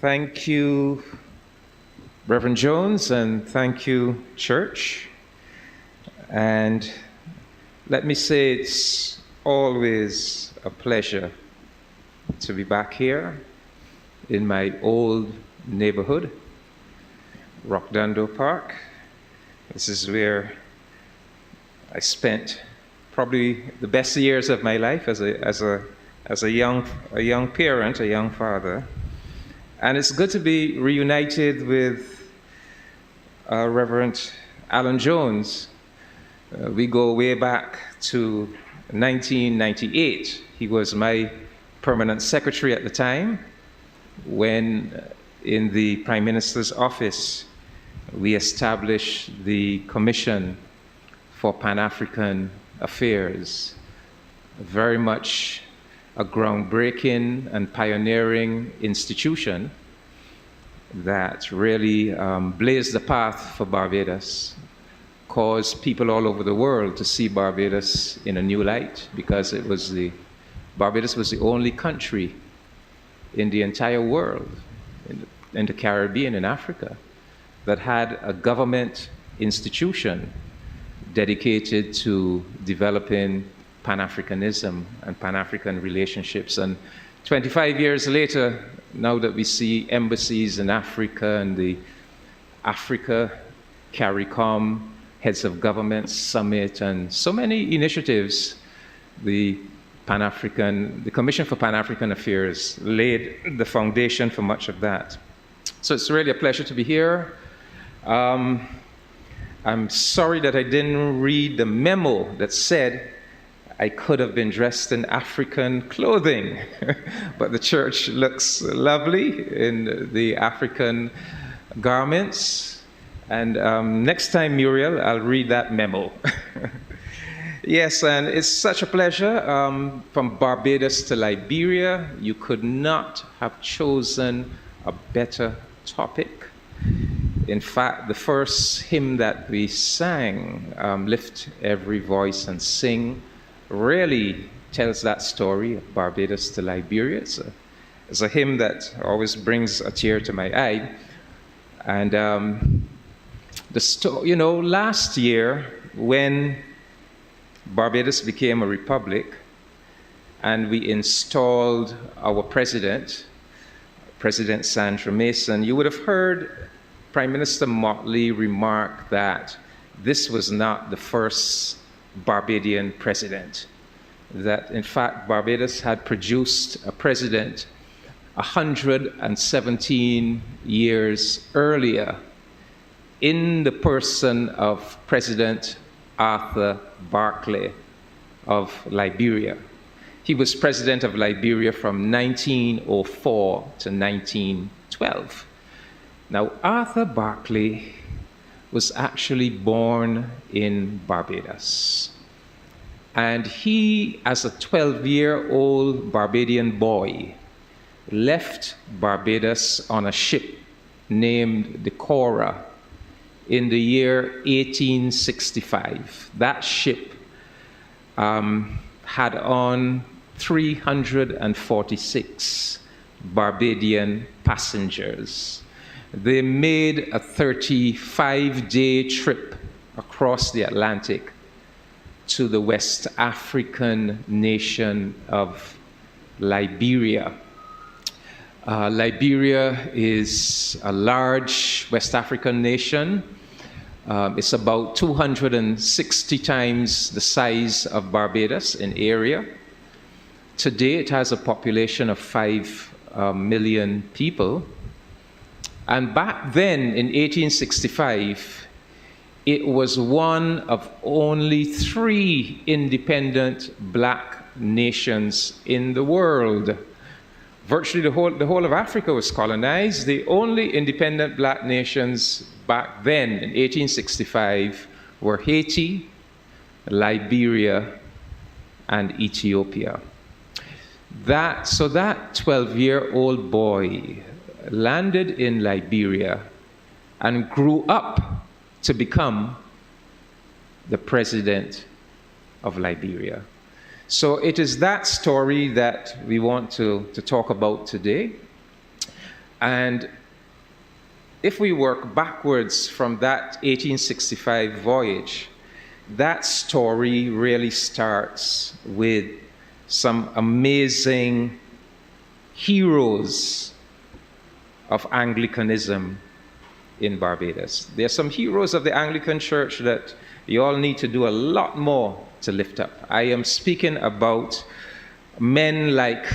Thank you, Reverend Jones, and thank you, Church. And let me say it's always a pleasure to be back here in my old neighborhood, Rockdando Park. This is where I spent probably the best years of my life as a young parent, a young father. And it's good to be reunited with Reverend Alan Jones. We go way back to 1998. He was my permanent secretary at the time when in the Prime Minister's office we established the Commission for Pan-African Affairs. Very much a groundbreaking and pioneering institution that really blazed the path for Barbados, caused people all over the world to see Barbados in a new light, because Barbados was the only country in the entire world, in the Caribbean and Africa, that had a government institution dedicated to developing Pan-Africanism and Pan-African relationships. And 25 years later, now that we see embassies in Africa and the Africa CARICOM Heads of Government Summit and so many initiatives, the Commission for Pan-African Affairs laid the foundation for much of that. So it's really a pleasure to be here. I'm sorry that I didn't read the memo that said I could have been dressed in African clothing, but the church looks lovely in the African garments. And next time, Muriel, I'll read that memo. Yes, and it's such a pleasure. From Barbados to Liberia, you could not have chosen a better topic. In fact, the first hymn that we sang, Lift Every Voice and Sing, really tells that story of Barbados to Liberia. It's a hymn that always brings a tear to my eye. And last year, when Barbados became a republic and we installed our president, President Sandra Mason, you would have heard Prime Minister Motley remark that this was not the first Barbadian president, that in fact Barbados had produced a president 117 years earlier in the person of President Arthur Barclay of Liberia. He was president of Liberia from 1904 to 1912. Now, Arthur Barclay was actually born in Barbados. And he, as a 12-year-old Barbadian boy, left Barbados on a ship named the Cora in the year 1865. That ship had on 346 Barbadian passengers. They made a 35-day trip across the Atlantic to the West African nation of Liberia. Liberia is a large West African nation. It's about 260 times the size of Barbados in area. Today, it has a population of 5 million people. And back then, in 1865, it was one of only 3 independent black nations in the world. Virtually the whole of Africa was colonized. The only independent black nations back then, in 1865, were Haiti, Liberia, and Ethiopia. That 12-year-old boy landed in Liberia and grew up to become the president of Liberia. So it is that story that we want to talk about today. And if we work backwards from that 1865 voyage, that story really starts with some amazing heroes of Anglicanism in Barbados. There are some heroes of the Anglican Church that you all need to do a lot more to lift up. I am speaking about men like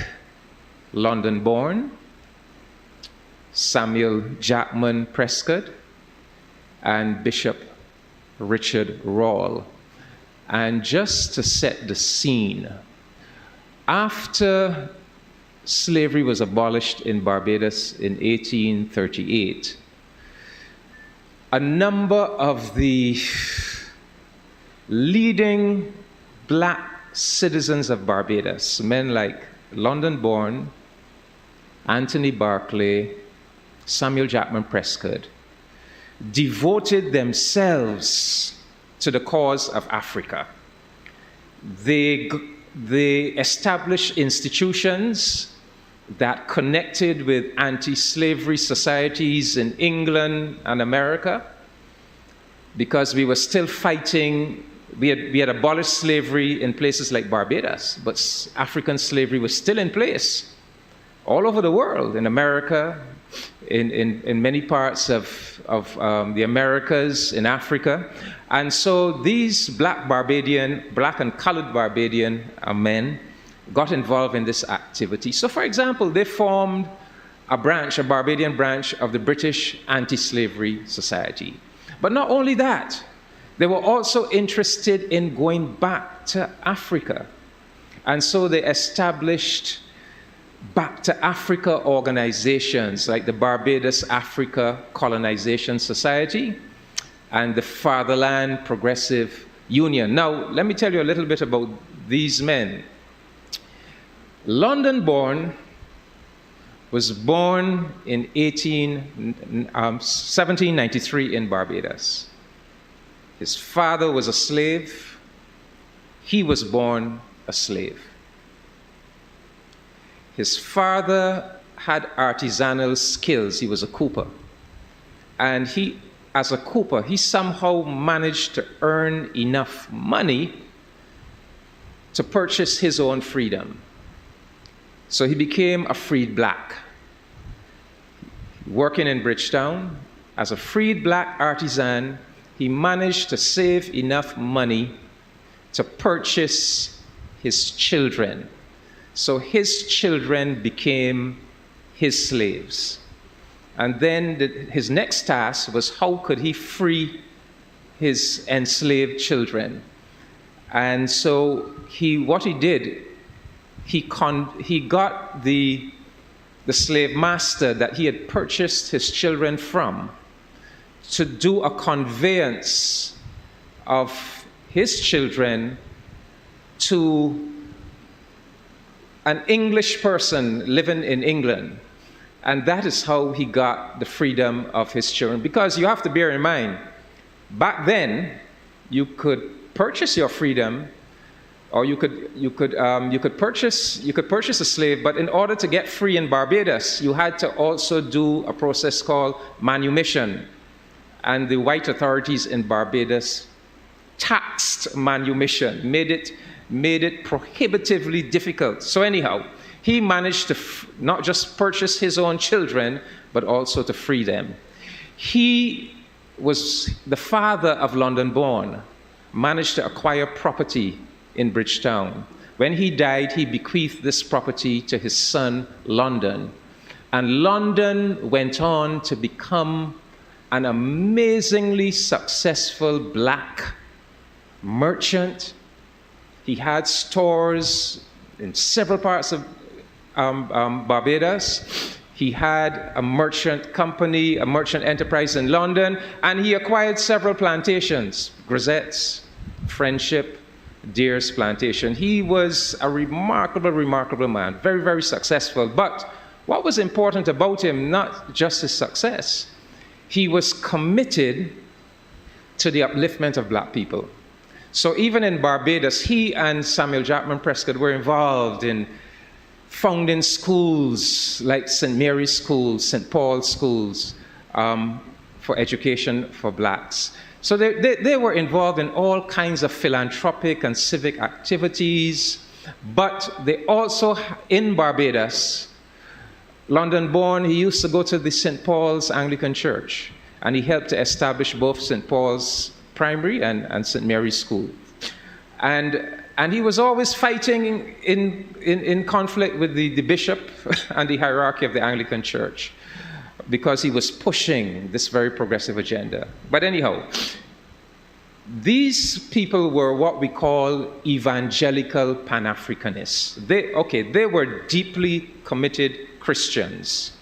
London-born Samuel Jackman Prescott and Bishop Richard Rawle. And just to set the scene, after slavery was abolished in Barbados in 1838, a number of the leading black citizens of Barbados, men like London-born Anthony Barclay, Samuel Jackman Prescott, devoted themselves to the cause of Africa. They established institutions that connected with anti-slavery societies in England and America, because we were still fighting. We had abolished slavery in places like Barbados, but African slavery was still in place all over the world, in America, in many parts of the Americas, in Africa. And so these black and colored Barbadian men got involved in this activity. So for example, they formed a Barbadian branch of the British Anti-Slavery Society. But not only that, they were also interested in going back to Africa. And so they established Back to Africa organizations like the Barbados Africa Colonization Society and the Fatherland Progressive Union. Now, let me tell you a little bit about these men. London-born was born in 1793 in Barbados. His father was a slave. He was born a slave. His father had artisanal skills. He was a cooper. And as a cooper, he somehow managed to earn enough money to purchase his own freedom. So he became a freed black. Working in Bridgetown, as a freed black artisan, he managed to save enough money to purchase his children. So his children became his slaves. And then his next task was, how could he free his enslaved children? And so what he did, he got the slave master that he had purchased his children from to do a conveyance of his children to an English person living in England. And that is how he got the freedom of his children. Because you have to bear in mind, back then, you could purchase your freedom, or you could purchase a slave, but in order to get free in Barbados, you had to also do a process called manumission. And the white authorities in Barbados taxed manumission, made it prohibitively difficult. So anyhow, he managed to not just purchase his own children, but also to free them. He was the father of London-born, managed to acquire property in Bridgetown. When he died, he bequeathed this property to his son, London. And London went on to become an amazingly successful black merchant. He had stores in several parts of Barbados. He had a merchant company, a merchant enterprise in London, and he acquired several plantations, Grisette's, Friendship, Deer's plantation. He was a remarkable, remarkable man, very, very successful. But what was important about him, not just his success, he was committed to the upliftment of black people. So even in Barbados, he and Samuel Jackman Prescott were involved in founding schools like St. Mary's Schools, St. Paul's Schools, for education for blacks. So they were involved in all kinds of philanthropic and civic activities, but they also, in Barbados, London-born, he used to go to the St. Paul's Anglican Church, and he helped to establish both St. Paul's Primary and St. Mary's School. And he was always fighting in conflict with the bishop and the hierarchy of the Anglican Church, because he was pushing this very progressive agenda. But anyhow, these people were what we call evangelical pan-Africanists. They were deeply committed Christians.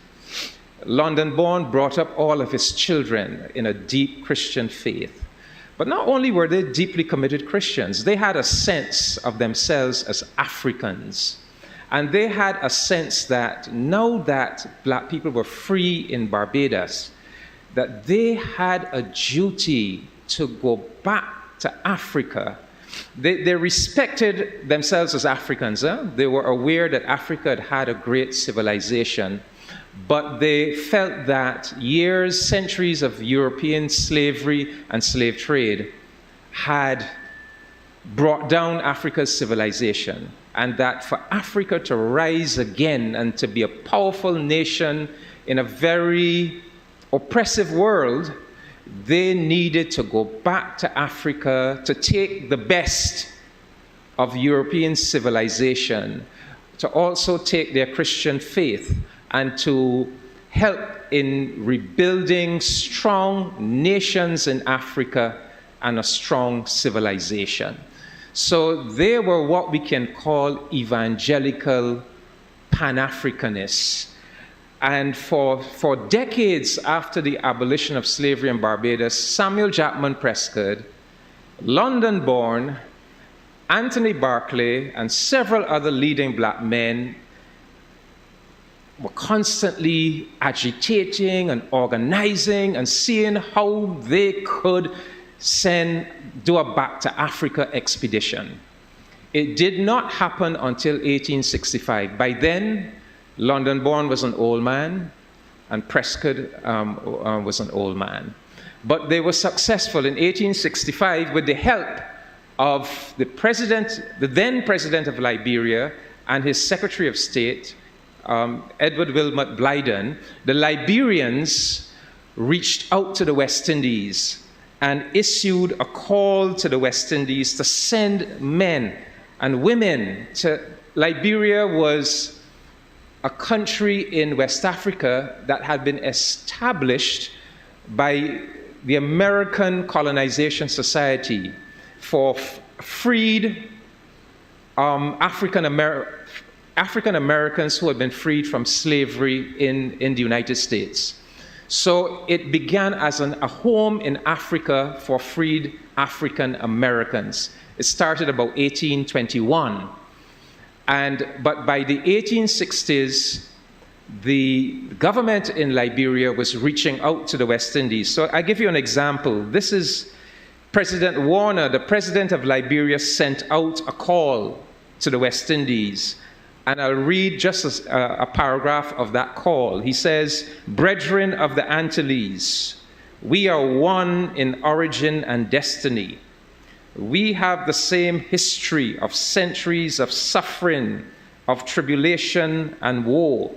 London-born brought up all of his children in a deep Christian faith. But not only were they deeply committed Christians, they had a sense of themselves as Africans. And they had a sense that now that black people were free in Barbados, that they had a duty to go back to Africa. They respected themselves as Africans. They were aware that Africa had had a great civilization, but they felt that centuries of European slavery and slave trade had brought down Africa's civilization, and that for Africa to rise again and to be a powerful nation in a very oppressive world, they needed to go back to Africa to take the best of European civilization, to also take their Christian faith, and to help in rebuilding strong nations in Africa and a strong civilization. So they were what we can call evangelical pan-Africanists. And for decades after the abolition of slavery in Barbados, Samuel Jackman Prescott, London-born Anthony Barclay, and several other leading black men were constantly agitating and organizing and seeing how they could do a Back to Africa expedition. It did not happen until 1865. By then, London-born was an old man, and Prescott was an old man. But they were successful in 1865 with the help of the then president of Liberia, and his Secretary of State, Edward Wilmot Blyden. The Liberians reached out to the West Indies and issued a call to the West Indies to send men and women to Liberia. Was a country in West Africa that had been established by the American Colonization Society for freed African Americans who had been freed from slavery in the United States. So it began as a home in Africa for freed African Americans. It started about 1821. But by the 1860s, the government in Liberia was reaching out to the West Indies. So I give you an example. This is President Warner, the president of Liberia, sent out a call to the West Indies. And I'll read just a paragraph of that call. He says, "Brethren of the Antilles, we are one in origin and destiny. We have the same history of centuries of suffering, of tribulation and woe.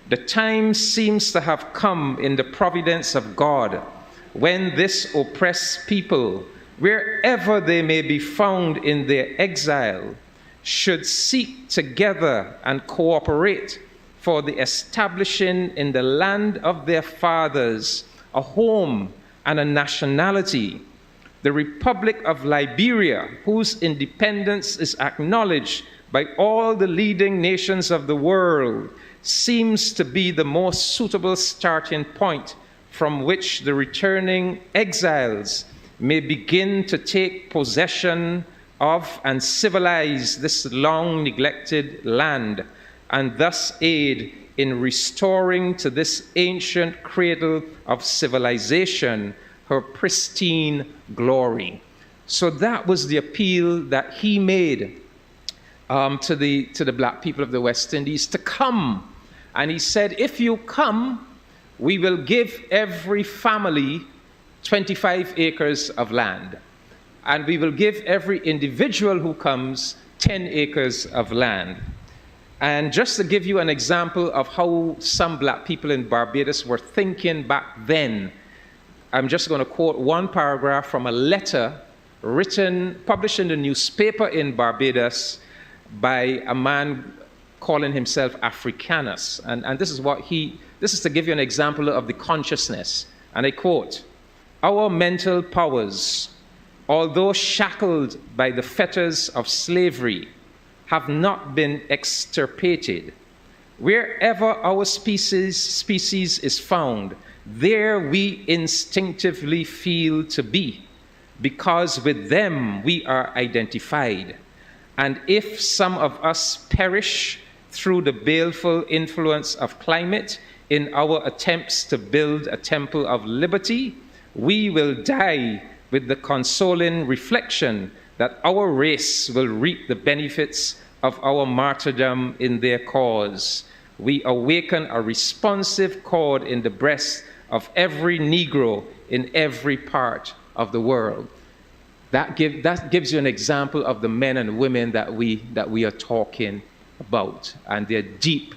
The time seems to have come in the providence of God when this oppressed people, wherever they may be found in their exile, should seek together and cooperate for the establishing in the land of their fathers a home and a nationality. The Republic of Liberia, whose independence is acknowledged by all the leading nations of the world, seems to be the most suitable starting point from which the returning exiles may begin to take possession of and civilize this long neglected land, and thus aid in restoring to this ancient cradle of civilization her pristine glory." So that was the appeal that he made to the black people of the West Indies to come. And he said, if you come, we will give every family 25 acres of land. And we will give every individual who comes 10 acres of land. And just to give you an example of how some black people in Barbados were thinking back then, I'm just going to quote one paragraph from a letter published in the newspaper in Barbados by a man calling himself Africanus. And this is to give you an example of the consciousness. And I quote, "Our mental powers, although shackled by the fetters of slavery, have not been extirpated. Wherever our species is found, there we instinctively feel to be, because with them we are identified. And if some of us perish through the baleful influence of climate in our attempts to build a temple of liberty, we will die with the consoling reflection that our race will reap the benefits of our martyrdom in their cause. We awaken a responsive chord in the breast of every Negro in every part of the world." That gives you an example of the men and women that we are talking about, and their deep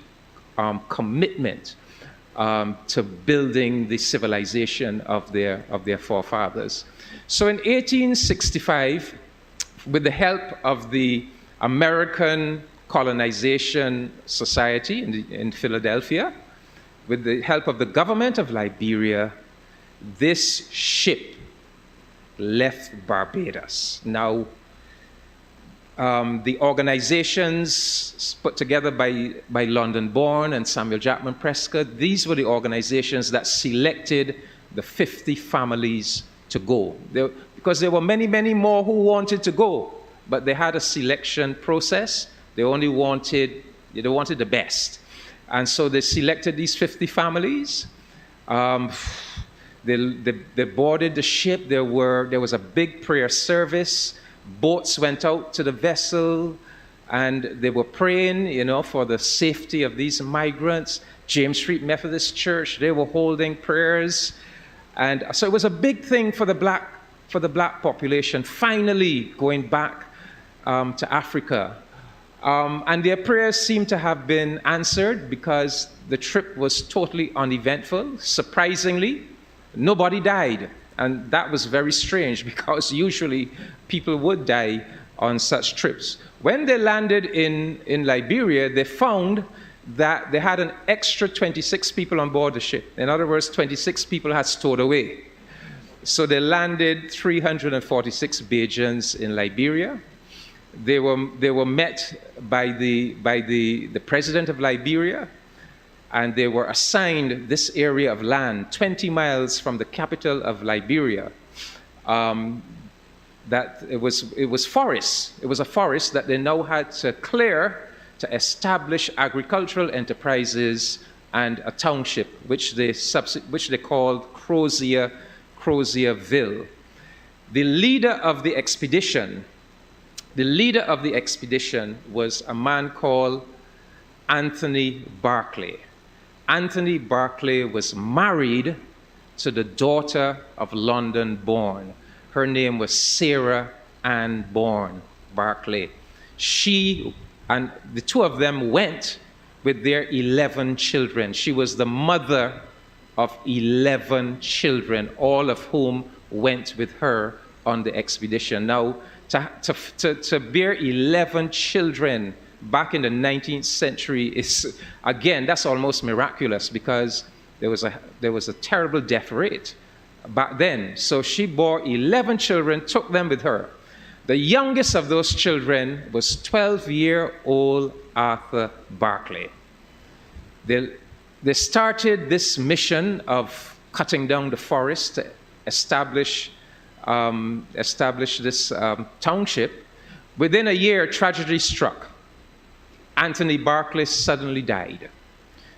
commitment to building the civilization of their forefathers. So in 1865, with the help of the American Colonization Society in Philadelphia, with the help of the government of Liberia, this ship left Barbados. Now, the organizations put together by London-born and Samuel Jackman Prescott, these were the organizations that selected the 50 families to go. Because there were many, many more who wanted to go, but they had a selection process. They wanted the best. And so they selected these 50 families. They boarded the ship. There was a big prayer service. Boats went out to the vessel, and they were praying, for the safety of these migrants. James Street Methodist Church, they were holding prayers. And so it was a big thing for the black population, finally going back to Africa. And their prayers seem to have been answered because the trip was totally uneventful. Surprisingly, nobody died. And that was very strange because usually people would die on such trips. When they landed in Liberia, they found that they had an extra 26 people on board the ship. In other words, 26 people had stowed away. So they landed 346 Bajans in Liberia. They were met by the president of Liberia, and they were assigned this area of land 20 miles from the capital of Liberia. That it was forest. It was a forest that they now had to clear to establish agricultural enterprises and a township, which they called Crozierville. The leader of the expedition was a man called Anthony Barclay. Anthony Barclay was married to the daughter of London-born. Her name was Sarah Ann Barclay. She and the two of them went with their 11 children. She was the mother of 11 children, all of whom went with her on the expedition. Now, to bear 11 children back in the 19th century is, again, that's almost miraculous because there was a terrible death rate back then. So she bore 11 children, took them with her. The youngest of those children was 12-year-old Arthur Barclay. They started this mission of cutting down the forest to establish this township. Within a year, tragedy struck. Anthony Barclay suddenly died.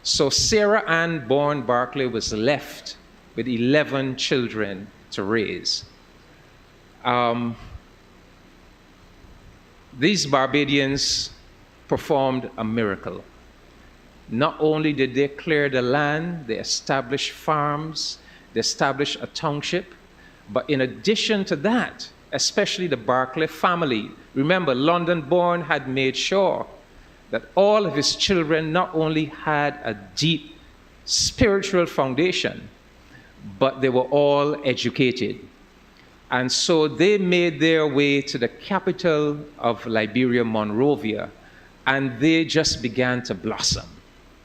So Sarah Ann Barclay was left with 11 children to raise. These Barbadians performed a miracle. Not only did they clear the land, they established farms, they established a township, but in addition to that, especially the Barclay family, remember, London-born had made sure that all of his children not only had a deep spiritual foundation, but they were all educated. And so they made their way to the capital of Liberia, Monrovia, and they just began to blossom.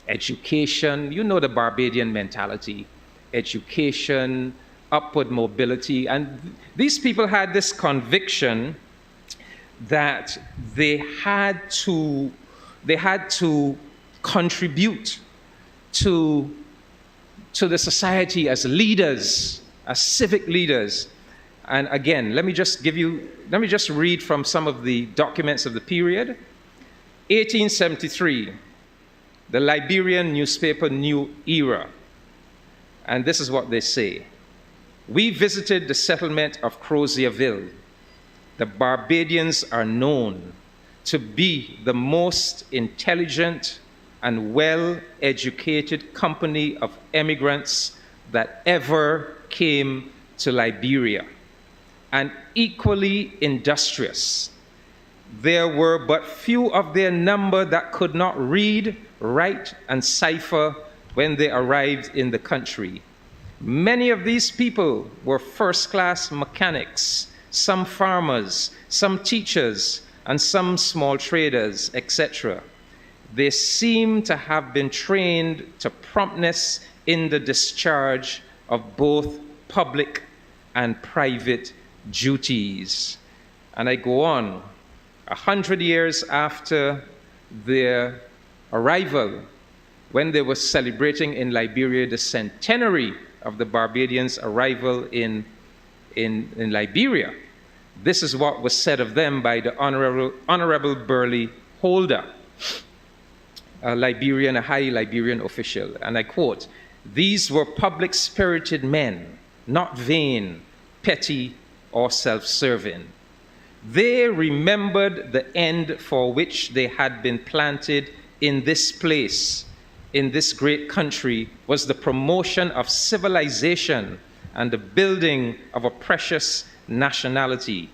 Education, you know the Barbadian mentality, education, upward mobility, and these people had this conviction that they had to contribute to the society as leaders, as civic leaders. And again, let me just read from some of the documents of the period. 1873, the Liberian newspaper New Era. And this is what they say. We visited the settlement of Crozierville. The Barbadians are known to be the most intelligent and well-educated company of emigrants that ever came to Liberia, and equally industrious. There were but few of their number that could not read, write, and cipher when they arrived in the country. Many of these people were first-class mechanics, some farmers, some teachers, and some small traders, etc. They seem to have been trained to promptness in the discharge of both public and private duties. And I go on. 100 years after their arrival, when they were celebrating in Liberia the centenary of the Barbadians' arrival in Liberia, this is what was said of them by the Honorable Burley Holder, a high Liberian official. And I quote, "These were public-spirited men, not vain, petty, or self-serving. They remembered the end for which they had been planted in this place, in this great country, was the promotion of civilization and the building of a precious nationality.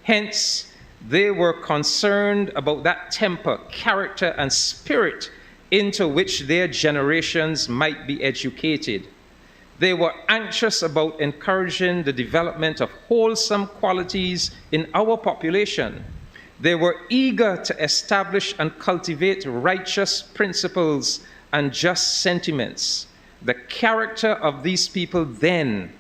Hence, they were concerned about that temper, character, and spirit into which their generations might be educated. They were anxious about encouraging the development of wholesome qualities in our population. They were eager to establish and cultivate righteous principles and just sentiments. The character of these people then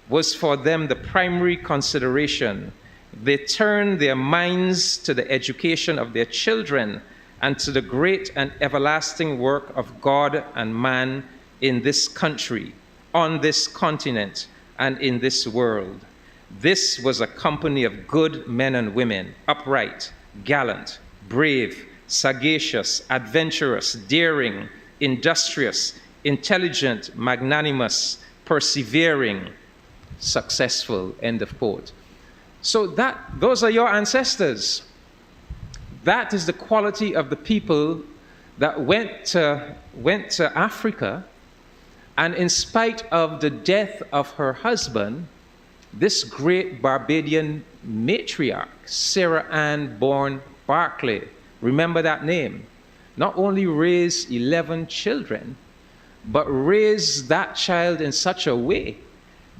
was for them the primary consideration. They turned their minds to the education of their children and to the great and everlasting work of God and man in this country, on this continent, and in this world. This was a company of good men and women, upright, gallant, brave, sagacious, adventurous, daring, industrious, intelligent, magnanimous, persevering, successful," end of quote. So those are your ancestors. That is the quality of the people that went to Africa, and in spite of the death of her husband, this great Barbadian matriarch, Sarah Ann born Barclay, remember that name, not only raised 11 children, but raised that child in such a way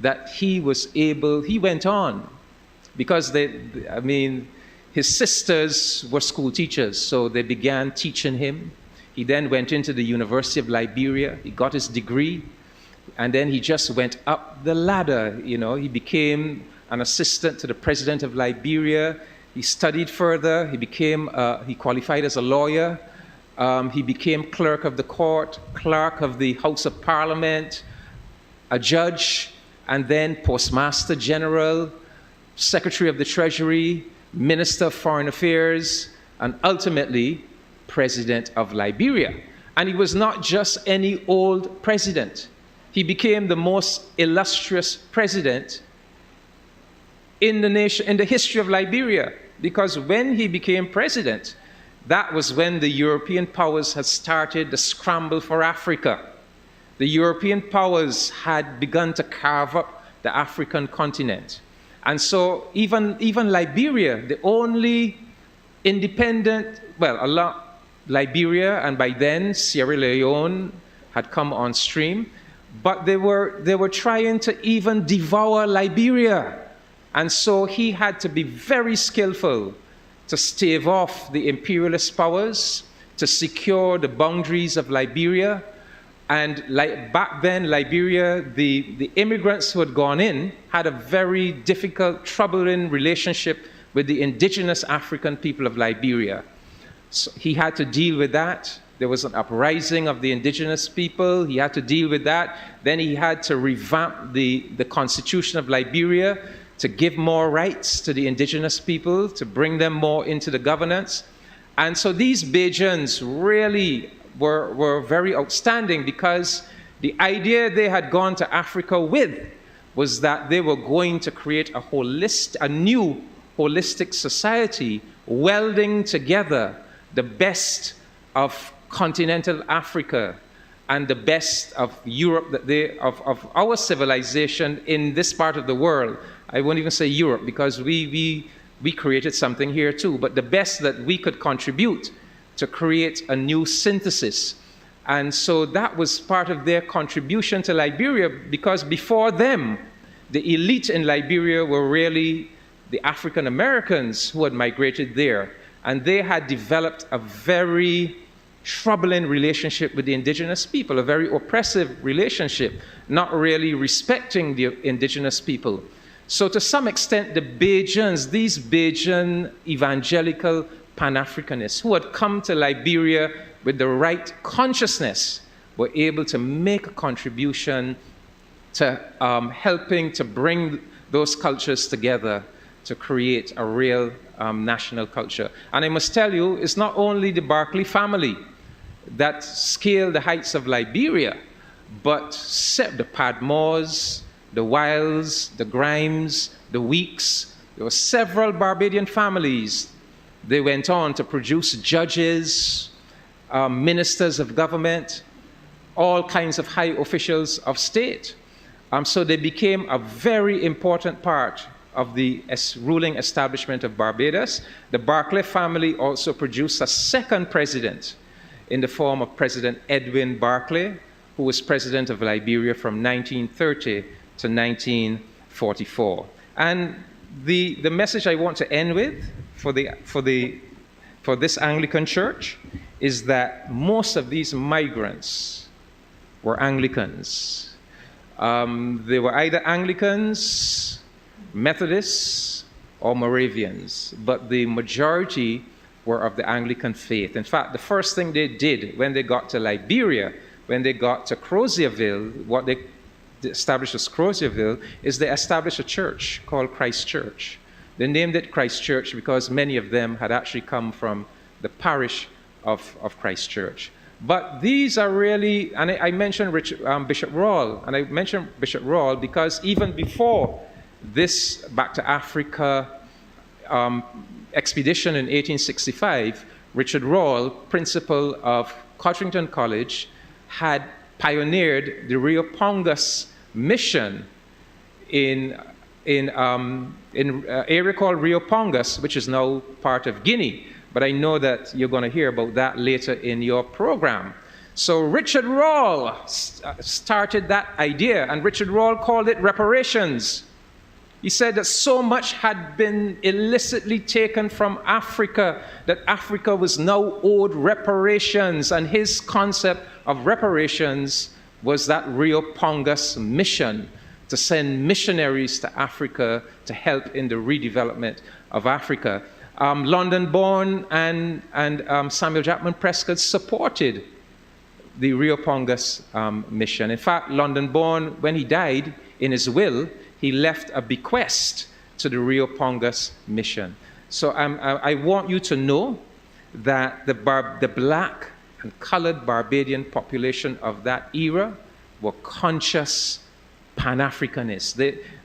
that he went on, because his sisters were school teachers, so they began teaching him. He then went into the University of Liberia, he got his degree, and then he just went up the ladder. He became an assistant to the president of Liberia. He studied further, he qualified as a lawyer. He became clerk of the court, clerk of the House of Parliament, a judge, and then postmaster general, secretary of the Treasury, minister of foreign affairs, and ultimately president of Liberia. And he was not just any old president. He became the most illustrious president in the history of Liberia, because when he became president, that was when the European powers had started the scramble for Africa. The European powers had begun to carve up the African continent. And so even Liberia, the only independent, Liberia, and by then Sierra Leone had come on stream, but they were trying to even devour Liberia. And so he had to be very skillful to stave off the imperialist powers, to secure the boundaries of Liberia. And back then, Liberia, the immigrants who had gone in had a very difficult, troubling relationship with the indigenous African people of Liberia. So he had to deal with that. There was an uprising of the indigenous people. He had to deal with that. Then he had to revamp the constitution of Liberia to give more rights to the indigenous people, to bring them more into the governance. And so these Bajans really were very outstanding, because the idea they had gone to Africa with was that they were going to create a new holistic society, welding together the best of continental Africa and the best of Europe, of our civilization in this part of the world. I won't even say Europe, because we created something here too, but the best that we could contribute to create a new synthesis. And so that was part of their contribution to Liberia, because before them, the elite in Liberia were really the African Americans who had migrated there. And they had developed a very troubling relationship with the indigenous people, a very oppressive relationship, not really respecting the indigenous people. So to some extent, the Bajans, these Bajan evangelical pan-africanists who had come to Liberia with the right consciousness, were able to make a contribution to helping to bring those cultures together to create a real national culture. And I must tell you, it's not only the Barclay family that scaled the heights of Liberia, but the Padmores, the Wilds, the Grimes, the Weeks. There were several Barbadian families. They went on to produce judges, ministers of government, all kinds of high officials of state. So they became a very important part of the ruling establishment of Barbados. The Barclay family also produced a second president in the form of President Edwin Barclay, who was president of Liberia from 1930 to 1944. And the message I want to end with for this Anglican church is that most of these migrants were Anglicans. They were either Anglicans, Methodists, or Moravians, but the majority were of the Anglican faith. In fact, the first thing they did when they got to Liberia, when they got to Crozierville, what they established as Crozierville, is they established a church called Christ Church. They named it Christ Church because many of them had actually come from the parish of Christ Church. But these are really, and I mentioned Bishop Rawle, and I mentioned Bishop Rawle because even before this Back to Africa expedition in 1865, Richard Rawle, principal of Cotrington College, had pioneered the Rio Pongus mission in an area called Rio Pongus, which is now part of Guinea. But I know that you're going to hear about that later in your program. So Richard Rawle started that idea, and Richard Rawle called it reparations. He said that so much had been illicitly taken from Africa that Africa was now owed reparations, and his concept of reparations was that Rio Pongus mission, to send missionaries to Africa to help in the redevelopment of Africa. London-born and Samuel Jackman Prescott supported the Rio Pongus mission. In fact, London-born, when he died, in his will, he left a bequest to the Rio Pongus mission. So I want you to know that the black and colored Barbadian population of that era were conscious Pan-Africanists.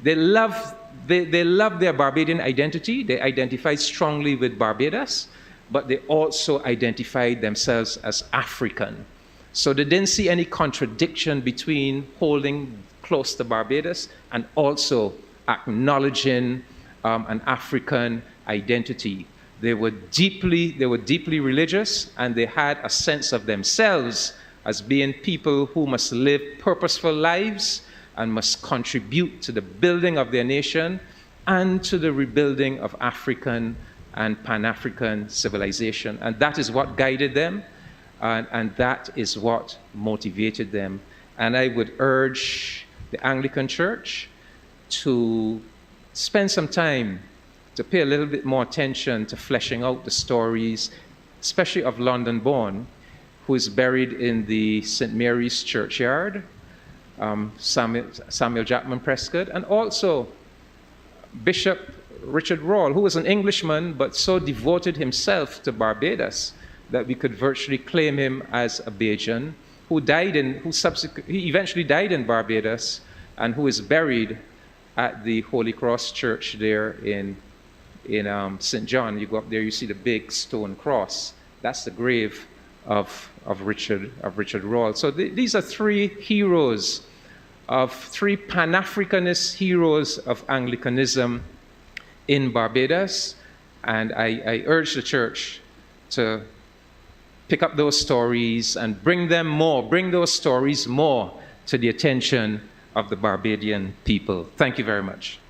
They loved their Barbadian identity. They identified strongly with Barbados, but they also identified themselves as African. So they didn't see any contradiction between holding close to Barbados and also acknowledging an African identity. They were deeply religious, and they had a sense of themselves as being people who must live purposeful lives and must contribute to the building of their nation and to the rebuilding of African and Pan-African civilization. And that is what guided them, and that is what motivated them. And I would urge the Anglican Church to spend some time to pay a little bit more attention to fleshing out the stories, especially of London-born, who is buried in the St. Mary's churchyard, Samuel Jackman Prescott, and also Bishop Richard Rawle, who was an Englishman but so devoted himself to Barbados that we could virtually claim him as a Bajan, who eventually died in Barbados, and who is buried at the Holy Cross Church there in St. John. You go up there, you see the big stone cross. That's the grave of Richard Rawle. So these are three heroes, three Pan-Africanist heroes of Anglicanism in Barbados, and I urge the church to pick up those stories and bring those stories more to the attention of the Barbadian people. Thank you very much.